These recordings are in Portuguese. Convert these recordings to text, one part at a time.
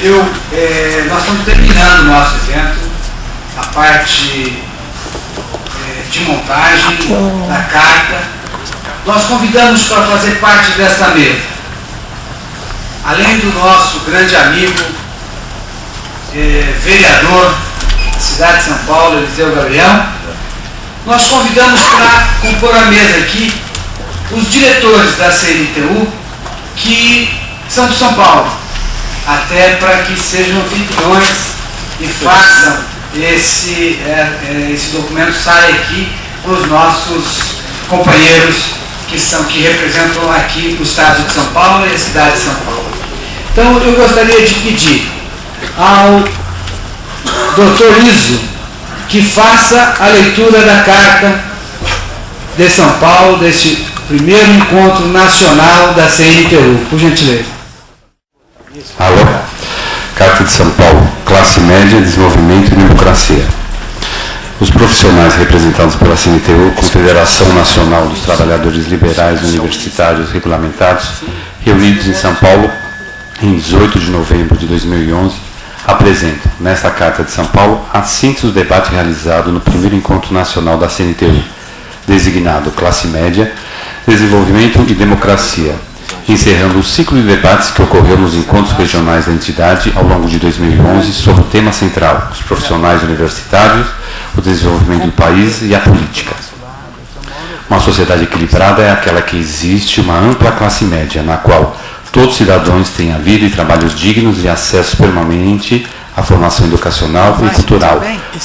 Nós estamos terminando o nosso evento, a parte de montagem da carta. Nós convidamos para fazer parte desta mesa, além do nosso grande amigo, vereador da cidade de São Paulo, Eliseu Gabriel, nós convidamos para compor a mesa aqui os diretores da CNTU que são de São Paulo, até para que sejam anfitriões e façam esse documento saia aqui para os nossos companheiros que representam aqui o estado de São Paulo e a cidade de São Paulo. Então eu gostaria de pedir ao Dr. Iso que faça a leitura da carta de São Paulo, deste primeiro encontro nacional da CNTU, por gentileza. Alô? Carta de São Paulo, classe média, desenvolvimento e democracia. Os profissionais representados pela CNTU, Confederação Nacional dos Trabalhadores Liberais Universitários Regulamentados, reunidos em São Paulo em 18 de novembro de 2011, apresentam, nesta Carta de São Paulo, a síntese do debate realizado no primeiro encontro nacional da CNTU, designado Classe Média, Desenvolvimento e Democracia, encerrando o ciclo de debates que ocorreu nos encontros regionais da entidade ao longo de 2011 sobre o tema central, os profissionais universitários, o desenvolvimento do país e a política. Uma sociedade equilibrada é aquela que existe uma ampla classe média, na qual todos os cidadãos têm a vida e trabalhos dignos e acesso permanente à formação educacional e cultural,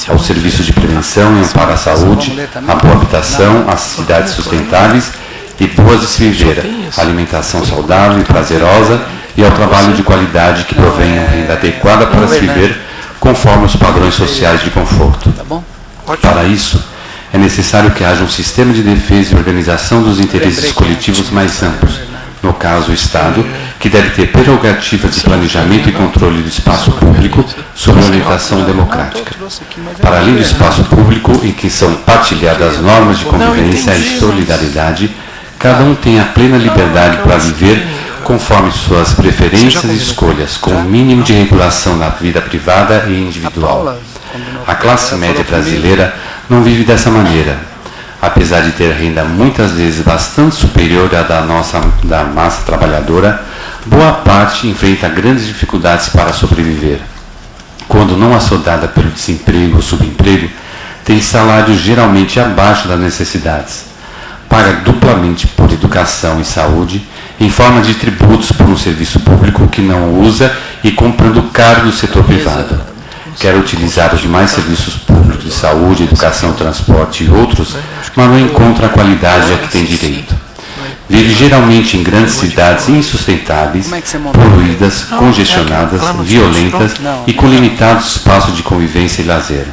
ao serviço de prevenção e amparo à saúde, à boa habitação, às cidades sustentáveis e boas de se viver, alimentação saudável e prazerosa e ao trabalho de qualidade que provenha renda adequada para se viver conforme os padrões sociais de conforto. Para isso, é necessário que haja um sistema de defesa e organização dos interesses coletivos mais amplos, no caso o Estado, que deve ter prerrogativas de planejamento e controle do espaço público sob orientação democrática. Para além do espaço público em que são partilhadas normas de convivência e solidariedade, cada um tem a plena liberdade para viver conforme suas preferências e escolhas, com o mínimo de regulação na vida privada e individual. A classe média brasileira não vive dessa maneira. Apesar de ter renda muitas vezes bastante superior à da massa trabalhadora, boa parte enfrenta grandes dificuldades para sobreviver. Quando não assodada pelo desemprego ou subemprego, tem salários geralmente abaixo das necessidades. Paga duplamente por educação e saúde, em forma de tributos por um serviço público que não usa e comprando caro do setor privado. Quer utilizar os demais serviços públicos de saúde, educação, transporte e outros, mas não encontra a qualidade a que tem direito. Vive geralmente em grandes cidades insustentáveis, poluídas, congestionadas, violentas e com limitados espaços de convivência e lazer.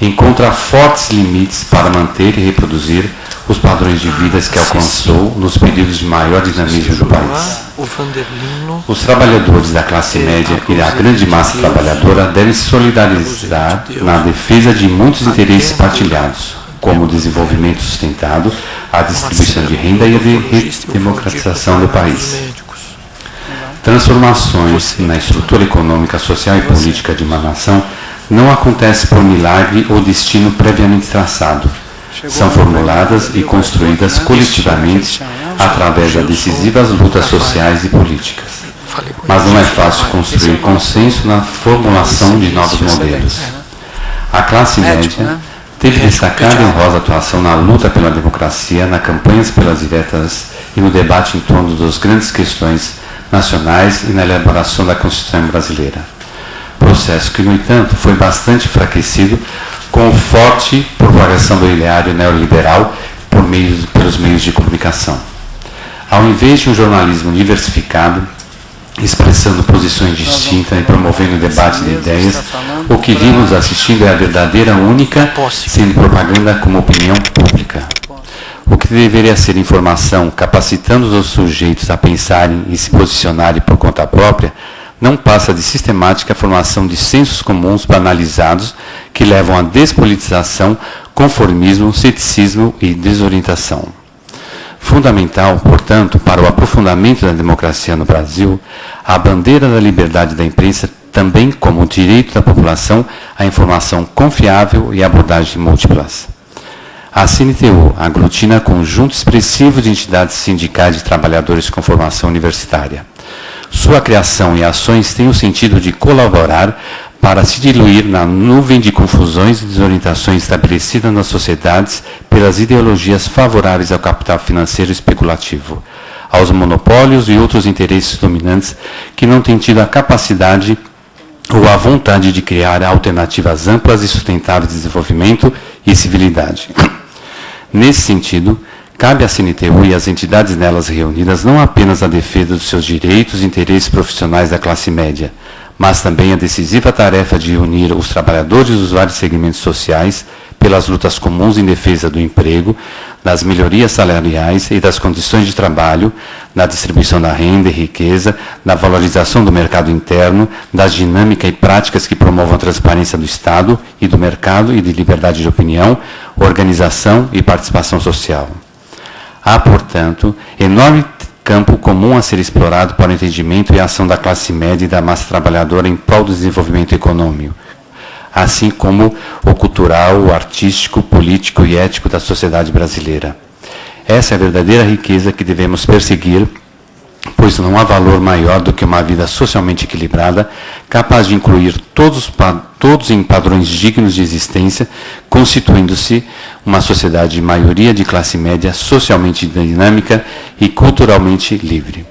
Encontra fortes limites para manter e reproduzir os padrões de vida que alcançou nos períodos de maior dinamismo do país. Os trabalhadores da classe média e da grande massa trabalhadora devem se solidarizar na defesa de muitos interesses partilhados, como o desenvolvimento sustentado, a distribuição de renda e a democratização do país. Transformações na estrutura econômica, social e política de uma nação não acontecem por milagre ou destino previamente traçado. São formuladas e construídas coletivamente através das decisivas lutas sociais e políticas. Mas não é fácil construir consenso na formulação de novos modelos. A classe média teve destacada e honrosa atuação na luta pela democracia, nas campanhas pelas diretas e no debate em torno das grandes questões nacionais e na elaboração da Constituição brasileira. Processo que, no entanto, foi bastante enfraquecido com forte propagação do ideário neoliberal pelos meios de comunicação. Ao invés de um jornalismo diversificado, expressando posições distintas e promovendo o debate de ideias, o que vimos assistindo é a verdadeira única, sendo propaganda como opinião pública. O que deveria ser informação, capacitando os sujeitos a pensarem e se posicionarem por conta própria, não passa de sistemática formação de sensos comuns banalizados que levam à despolitização, conformismo, ceticismo e desorientação. Fundamental, portanto, para o aprofundamento da democracia no Brasil, a bandeira da liberdade da imprensa também como o direito da população à informação confiável e abordagem múltiplas. A CNTU aglutina conjunto expressivo de entidades sindicais de trabalhadores com formação universitária. Sua criação e ações têm o sentido de colaborar para se diluir na nuvem de confusões e desorientações estabelecidas nas sociedades pelas ideologias favoráveis ao capital financeiro especulativo, aos monopólios e outros interesses dominantes que não têm tido a capacidade ou a vontade de criar alternativas amplas e sustentáveis de desenvolvimento e civilidade. Nesse sentido, cabe à CNTU e às entidades nelas reunidas não apenas a defesa dos seus direitos e interesses profissionais da classe média, mas também a decisiva tarefa de unir os trabalhadores dos vários segmentos sociais pelas lutas comuns em defesa do emprego, das melhorias salariais e das condições de trabalho, na distribuição da renda e riqueza, na valorização do mercado interno, das dinâmicas e práticas que promovam a transparência do Estado e do mercado e de liberdade de opinião, organização e participação social. Há, portanto, enorme campo comum a ser explorado para o entendimento e a ação da classe média e da massa trabalhadora em prol do desenvolvimento econômico, assim como o cultural, o artístico, político e ético da sociedade brasileira. Essa é a verdadeira riqueza que devemos perseguir, pois não há valor maior do que uma vida socialmente equilibrada, capaz de incluir todos em padrões dignos de existência, constituindo-se uma sociedade de maioria de classe média socialmente dinâmica e culturalmente livre.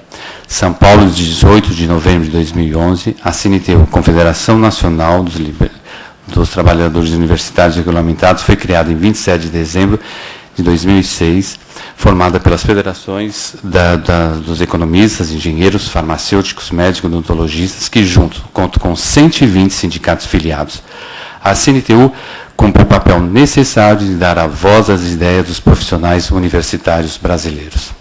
São Paulo, 18 de novembro de 2011, a CNTU, Confederação Nacional dos Trabalhadores Universitários Regulamentados, foi criada em 27 de dezembro de 2006, formada pelas federações dos economistas, engenheiros, farmacêuticos, médicos, odontologistas, que junto contam com 120 sindicatos filiados. A CNTU cumpre o papel necessário de dar a voz às ideias dos profissionais universitários brasileiros.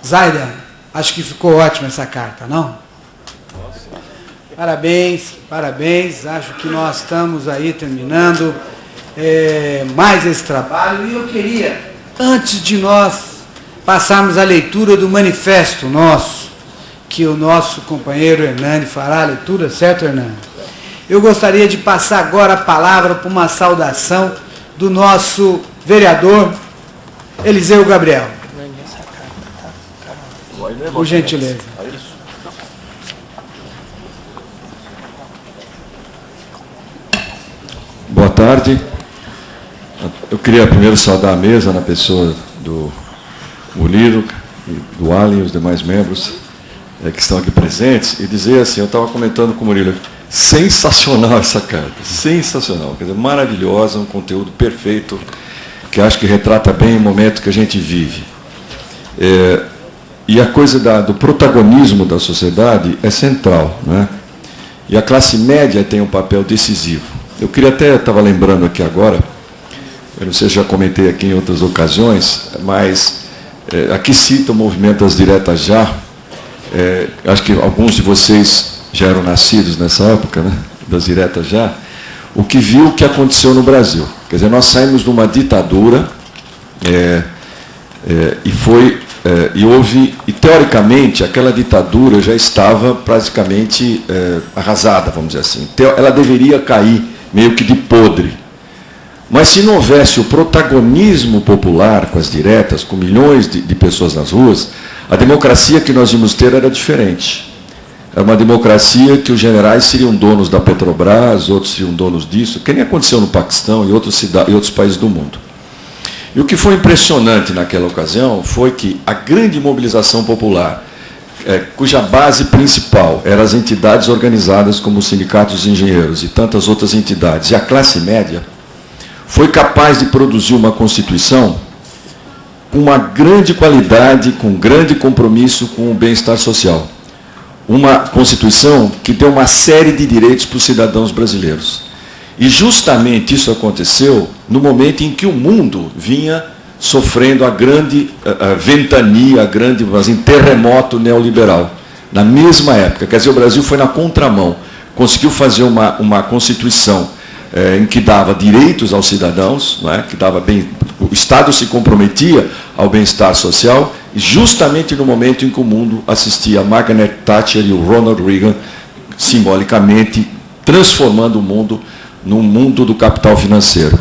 Zaida, acho que ficou ótima essa carta, não? Parabéns, parabéns. Acho que nós estamos aí terminando mais esse trabalho. E eu queria, antes de nós passarmos a leitura do manifesto nosso, que o nosso companheiro Hernani fará a leitura, certo, Hernani? Eu gostaria de passar agora a palavra para uma saudação do nosso vereador Eliseu Gabriel. Por gentileza. Boa tarde. Eu queria primeiro saudar a mesa na pessoa do Murilo, do Alan e os demais membros que estão aqui presentes e dizer assim, eu estava comentando com o Murilo, sensacional essa carta, sensacional, quer dizer, maravilhosa, um conteúdo perfeito, que acho que retrata bem o momento que a gente vive. E a coisa do protagonismo da sociedade é central, né? E a classe média tem um papel decisivo. Eu queria até, estava lembrando aqui agora, eu não sei se já comentei aqui em outras ocasiões, mas aqui cita o movimento das diretas já, acho que alguns de vocês já eram nascidos nessa época, né? Das diretas já, o que viu o que aconteceu no Brasil. Quer dizer, nós saímos de uma ditadura e teoricamente, aquela ditadura já estava praticamente arrasada, vamos dizer assim. Ela deveria cair meio que de podre. Mas se não houvesse o protagonismo popular com as diretas, com milhões de pessoas nas ruas, a democracia que nós íamos ter era diferente. Era uma democracia que os generais seriam donos da Petrobras, outros seriam donos disso, que nem aconteceu no Paquistão e outros países do mundo. E o que foi impressionante naquela ocasião foi que a grande mobilização popular, cuja base principal eram as entidades organizadas como os sindicatos de engenheiros e tantas outras entidades, e a classe média, foi capaz de produzir uma Constituição com uma grande qualidade, com grande compromisso com o bem-estar social. Uma Constituição que deu uma série de direitos para os cidadãos brasileiros. E justamente isso aconteceu no momento em que o mundo vinha sofrendo a grande ventania, a grande terremoto neoliberal. Na mesma época, quer dizer, o Brasil foi na contramão, conseguiu fazer uma Constituição em que dava direitos aos cidadãos, não é? Que dava o Estado se comprometia ao bem-estar social, justamente no momento em que o mundo assistia a Margaret Thatcher e o Ronald Reagan, simbolicamente, transformando o mundo num mundo do capital financeiro.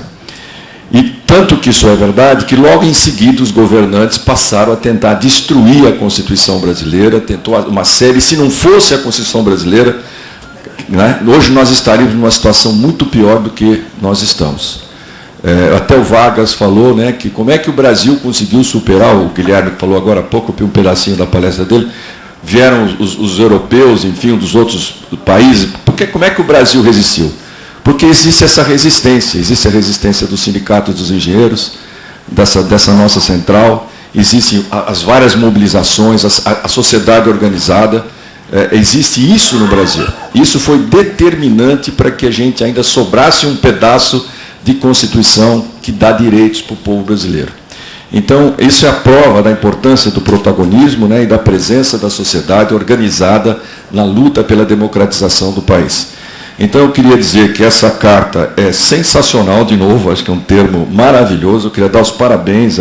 E tanto que isso é verdade, que logo em seguida os governantes passaram a tentar destruir a Constituição brasileira, tentou uma série, se não fosse a Constituição brasileira, né, hoje nós estaríamos numa situação muito pior do que nós estamos. Até o Vargas falou, né, que como é que o Brasil conseguiu superar, o Guilherme falou agora há pouco, um pedacinho da palestra dele, vieram os europeus, enfim, dos outros países, como é que o Brasil resistiu? Porque existe essa resistência, existe a resistência do Sindicato dos Engenheiros, dessa nossa central, existem as várias mobilizações, a sociedade organizada, existe isso no Brasil. Isso foi determinante para que a gente ainda sobrasse um pedaço de Constituição que dá direitos para o povo brasileiro. Então, isso é a prova da importância do protagonismo, né, e da presença da sociedade organizada na luta pela democratização do país. Então, eu queria dizer que essa carta é sensacional, de novo, acho que é um termo maravilhoso. Eu queria dar os parabéns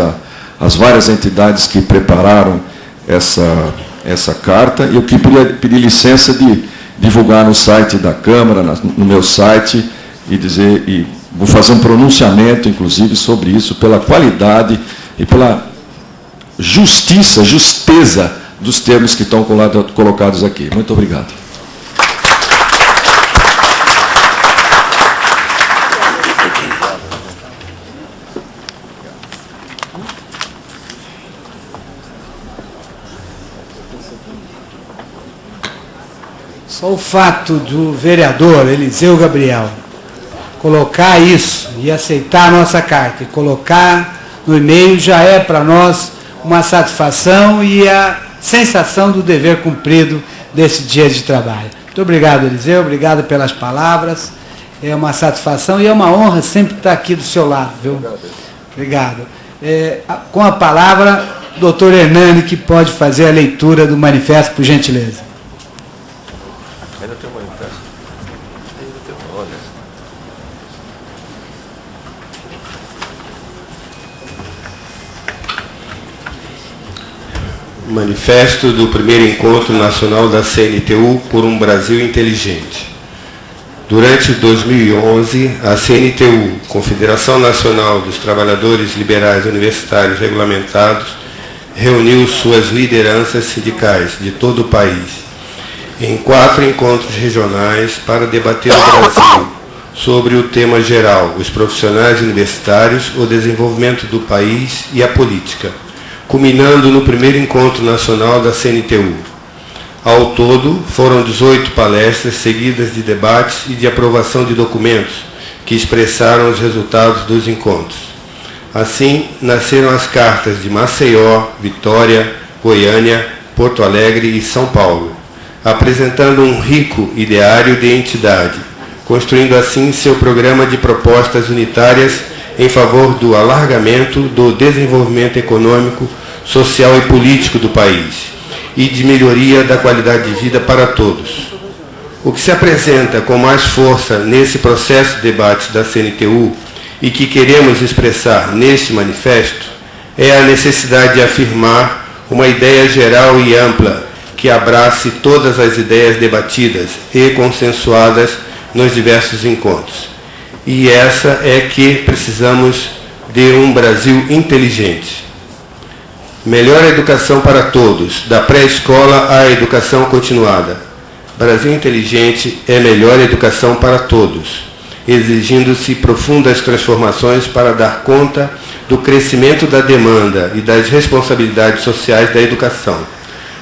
às várias entidades que prepararam essa carta. E eu queria pedir licença de divulgar no site da Câmara, no meu site, e vou fazer um pronunciamento, inclusive, sobre isso, pela qualidade e pela justeza dos termos que estão colocados aqui. Muito obrigado. Só o fato do vereador Eliseu Gabriel colocar isso e aceitar a nossa carta e colocar no e-mail já é para nós uma satisfação e a sensação do dever cumprido desse dia de trabalho. Muito obrigado, Eliseu, obrigado pelas palavras, é uma satisfação e é uma honra sempre estar aqui do seu lado, viu? Obrigado. Com a palavra, o doutor Hernani, que pode fazer a leitura do manifesto, por gentileza. Ainda tem um manifesto. Manifesto do primeiro Encontro Nacional da CNTU por um Brasil Inteligente. Durante 2011, a CNTU, Confederação Nacional dos Trabalhadores Liberais Universitários Regulamentados, reuniu suas lideranças sindicais de todo o país em 4 encontros regionais para debater o Brasil sobre o tema geral, os profissionais universitários, o desenvolvimento do país e a política, culminando no primeiro encontro nacional da CNTU. Ao todo, foram 18 palestras seguidas de debates e de aprovação de documentos que expressaram os resultados dos encontros. Assim, nasceram as cartas de Maceió, Vitória, Goiânia, Porto Alegre e São Paulo, apresentando um rico ideário de entidade, construindo assim seu programa de propostas unitárias em favor do alargamento, do desenvolvimento econômico, social e político do país e de melhoria da qualidade de vida para todos. O que se apresenta com mais força nesse processo de debate da CNTU e que queremos expressar neste manifesto é a necessidade de afirmar uma ideia geral e ampla que abrace todas as ideias debatidas e consensuadas nos diversos encontros. E essa é que precisamos de um Brasil inteligente. Melhor educação para todos, da pré-escola à educação continuada. Brasil inteligente é melhor educação para todos, exigindo-se profundas transformações para dar conta do crescimento da demanda e das responsabilidades sociais da educação,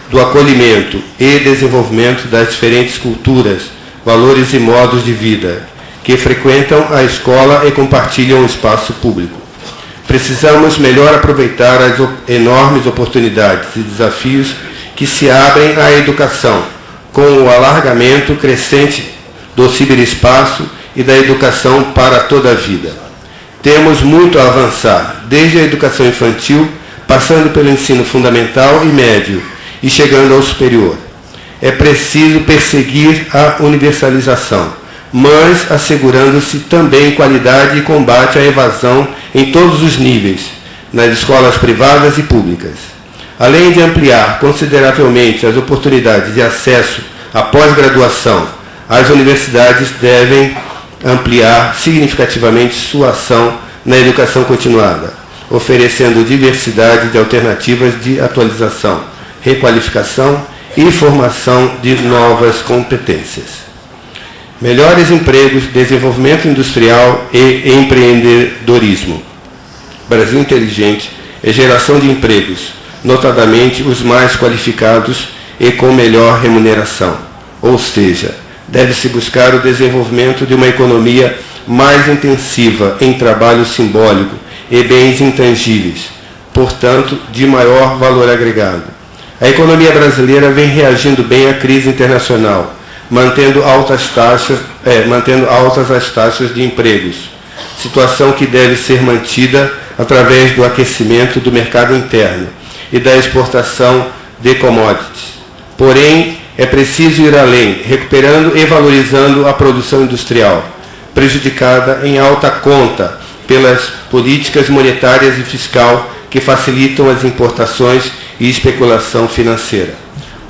do acolhimento e desenvolvimento das diferentes culturas, valores e modos de vida que frequentam a escola e compartilham o espaço público. Precisamos melhor aproveitar as enormes oportunidades e desafios que se abrem à educação, com o alargamento crescente do ciberespaço e da educação para toda a vida. Temos muito a avançar, desde a educação infantil, passando pelo ensino fundamental e médio, e chegando ao superior. É preciso perseguir a universalização, mas assegurando-se também qualidade e combate à evasão em todos os níveis, nas escolas privadas e públicas. Além de ampliar consideravelmente as oportunidades de acesso à pós-graduação, as universidades devem ampliar significativamente sua ação na educação continuada, oferecendo diversidade de alternativas de atualização, requalificação e formação de novas competências. Melhores empregos, desenvolvimento industrial e empreendedorismo. Brasil Inteligente é geração de empregos, notadamente os mais qualificados e com melhor remuneração. Ou seja, deve-se buscar o desenvolvimento de uma economia mais intensiva em trabalho simbólico e bens intangíveis, portanto, de maior valor agregado. A economia brasileira vem reagindo bem à crise internacional, mantendo altas as taxas de empregos, situação que deve ser mantida através do aquecimento do mercado interno e da exportação de commodities. Porém, é preciso ir além, recuperando e valorizando a produção industrial, prejudicada em alta conta pelas políticas monetárias e fiscal que facilitam as importações e especulação financeira.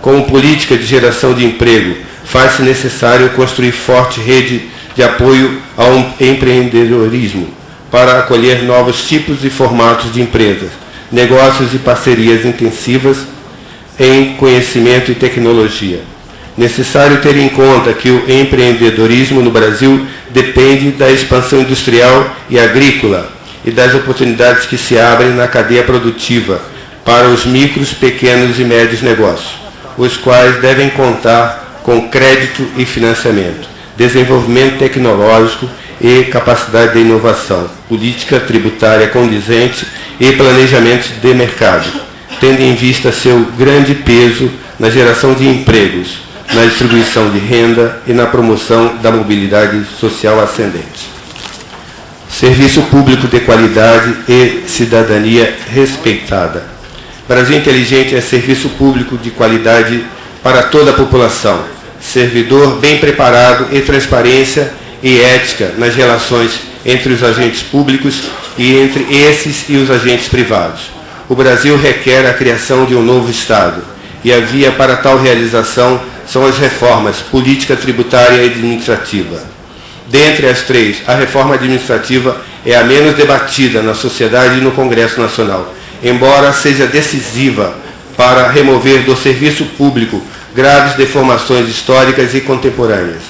Como política de geração de emprego, faz-se necessário construir forte rede de apoio ao empreendedorismo para acolher novos tipos e formatos de empresas, negócios e parcerias intensivas em conhecimento e tecnologia. Necessário ter em conta que o empreendedorismo no Brasil depende da expansão industrial e agrícola e das oportunidades que se abrem na cadeia produtiva para os micros, pequenos e médios negócios, os quais devem contar com crédito e financiamento, desenvolvimento tecnológico e capacidade de inovação, política tributária condizente e planejamento de mercado, tendo em vista seu grande peso na geração de empregos, na distribuição de renda e na promoção da mobilidade social ascendente. Serviço público de qualidade e cidadania respeitada. Brasil Inteligente é serviço público de qualidade para toda a população, servidor bem preparado e transparência e ética nas relações entre os agentes públicos e entre esses e os agentes privados. O Brasil requer a criação de um novo Estado, e a via para tal realização são as reformas política, tributária e administrativa. Dentre as três, a reforma administrativa é a menos debatida na sociedade e no Congresso Nacional, embora seja decisiva para remover do serviço público graves deformações históricas e contemporâneas.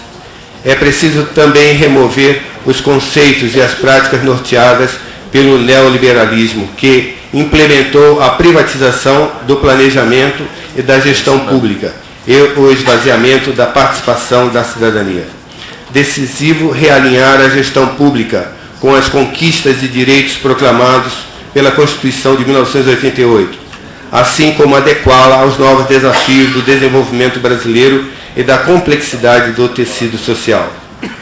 É preciso também remover os conceitos e as práticas norteadas pelo neoliberalismo, que implementou a privatização do planejamento e da gestão pública e o esvaziamento da participação da cidadania. Decisivo realinhar a gestão pública com as conquistas e direitos proclamados pela Constituição de 1988, assim como adequá-la aos novos desafios do desenvolvimento brasileiro e da complexidade do tecido social.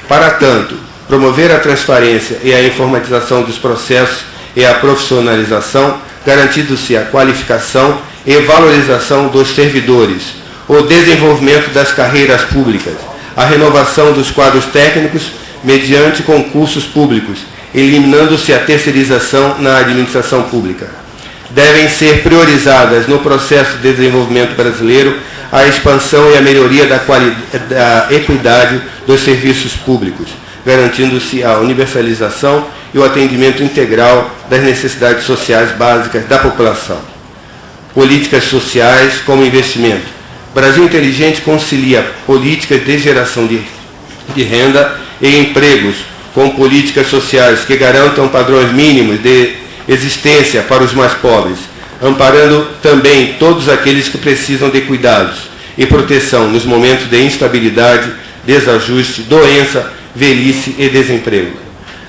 Para tanto, promover a transparência e a informatização dos processos e a profissionalização, garantindo-se a qualificação e valorização dos servidores, o desenvolvimento das carreiras públicas, a renovação dos quadros técnicos mediante concursos públicos, eliminando-se a terceirização na administração pública. Devem ser priorizadas no processo de desenvolvimento brasileiro a expansão e a melhoria da equidade dos serviços públicos, garantindo-se a universalização e o atendimento integral das necessidades sociais básicas da população. Políticas sociais como investimento. Brasil Inteligente concilia políticas de geração de renda e empregos com políticas sociais que garantam padrões mínimos de existência para os mais pobres, amparando também todos aqueles que precisam de cuidados e proteção nos momentos de instabilidade, desajuste, doença, velhice e desemprego.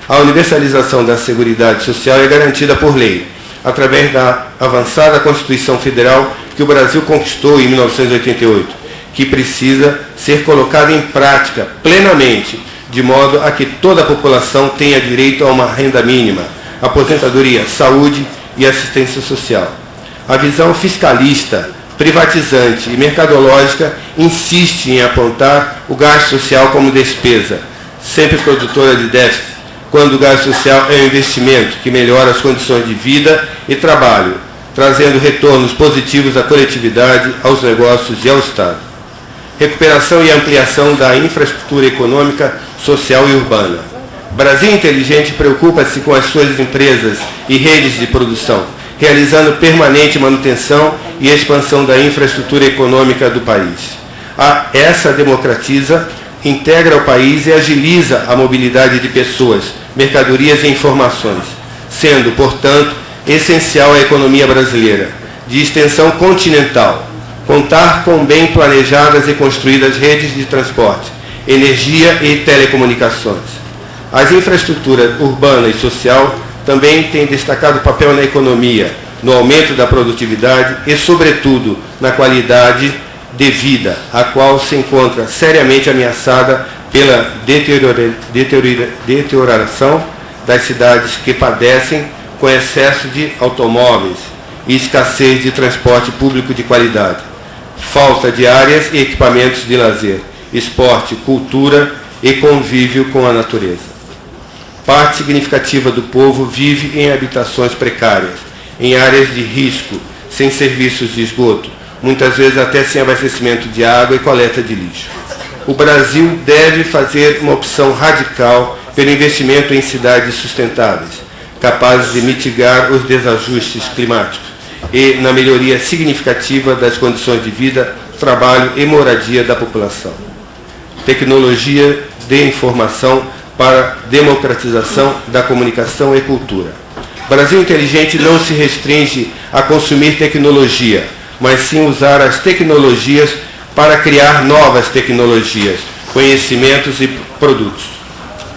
A universalização da Seguridade Social é garantida por lei, através da avançada Constituição Federal que o Brasil conquistou em 1988, que precisa ser colocada em prática plenamente, de modo a que toda a população tenha direito a uma renda mínima, aposentadoria, saúde e assistência social. A visão fiscalista, privatizante e mercadológica insiste em apontar o gasto social como despesa, sempre produtora de déficit, quando o gasto social é um investimento que melhora as condições de vida e trabalho, trazendo retornos positivos à coletividade, aos negócios e ao Estado. Recuperação e ampliação da infraestrutura econômica, social e urbana. Brasil Inteligente preocupa-se com as suas empresas e redes de produção, realizando permanente manutenção e expansão da infraestrutura econômica do país. Essa democratiza, integra o país e agiliza a mobilidade de pessoas, mercadorias e informações, sendo, portanto, essencial à economia brasileira, de extensão continental, contar com bem planejadas e construídas redes de transporte, energia e telecomunicações. As infraestruturas urbana e social também têm destacado papel na economia, no aumento da produtividade e, sobretudo, na qualidade de vida, a qual se encontra seriamente ameaçada pela deterioração das cidades que padecem com excesso de automóveis e escassez de transporte público de qualidade, falta de áreas e equipamentos de lazer, esporte, cultura e convívio com a natureza. Parte significativa do povo vive em habitações precárias, em áreas de risco, sem serviços de esgoto, muitas vezes até sem abastecimento de água e coleta de lixo. O Brasil deve fazer uma opção radical pelo investimento em cidades sustentáveis, capazes de mitigar os desajustes climáticos e na melhoria significativa das condições de vida, trabalho e moradia da população. Tecnologia de informação para democratização da comunicação e cultura. Brasil Inteligente não se restringe a consumir tecnologia, mas sim usar as tecnologias para criar novas tecnologias, conhecimentos e produtos.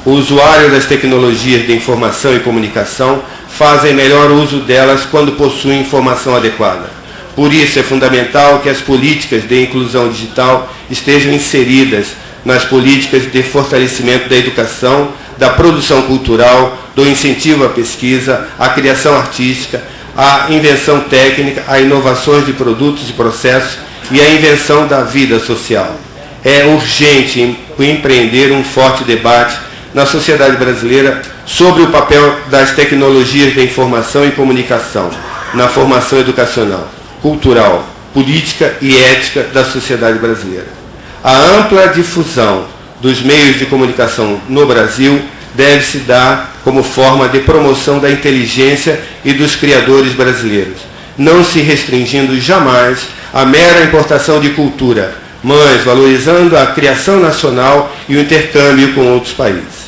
O usuário das tecnologias de informação e comunicação fazem melhor uso delas quando possuem informação adequada. Por isso é fundamental que as políticas de inclusão digital estejam inseridas nas políticas de fortalecimento da educação, da produção cultural, do incentivo à pesquisa, à criação artística, à invenção técnica, a inovações de produtos e processos e à invenção da vida social. É urgente empreender um forte debate na sociedade brasileira sobre o papel das tecnologias de informação e comunicação na formação educacional, cultural, política e ética da sociedade brasileira. A ampla difusão dos meios de comunicação no Brasil deve-se dar como forma de promoção da inteligência e dos criadores brasileiros, não se restringindo jamais à mera importação de cultura, mas valorizando a criação nacional e o intercâmbio com outros países.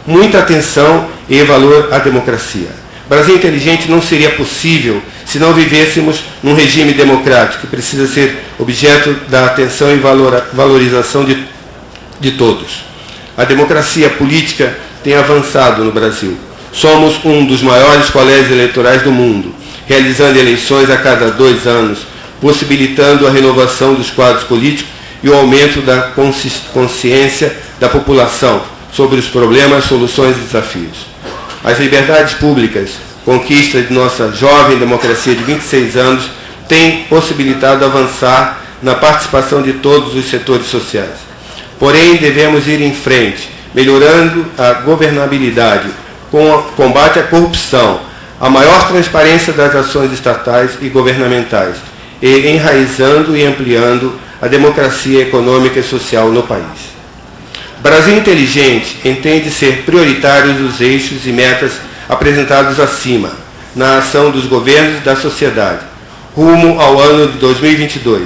Muita atenção e valor à democracia. Brasil Inteligente não seria possível se não vivêssemos num regime democrático que precisa ser objeto da atenção e valorização de todos. A democracia política tem avançado no Brasil. Somos um dos maiores colégios eleitorais do mundo, realizando eleições a cada 2 anos, possibilitando a renovação dos quadros políticos e o aumento da consciência da população sobre os problemas, soluções e desafios. As liberdades públicas, conquista de nossa jovem democracia de 26 anos, têm possibilitado avançar na participação de todos os setores sociais. Porém, devemos ir em frente, melhorando a governabilidade, com o combate à corrupção, a maior transparência das ações estatais e governamentais, e enraizando e ampliando a democracia econômica e social no país. Brasil Inteligente entende ser prioritários os eixos e metas apresentados acima, na ação dos governos e da sociedade, rumo ao ano de 2022,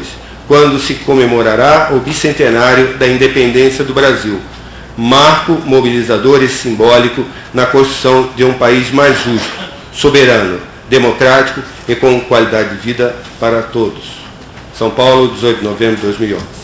quando se comemorará o bicentenário da independência do Brasil, marco mobilizador e simbólico na construção de um país mais justo, soberano, democrático e com qualidade de vida para todos. São Paulo, 18 de novembro de 2011.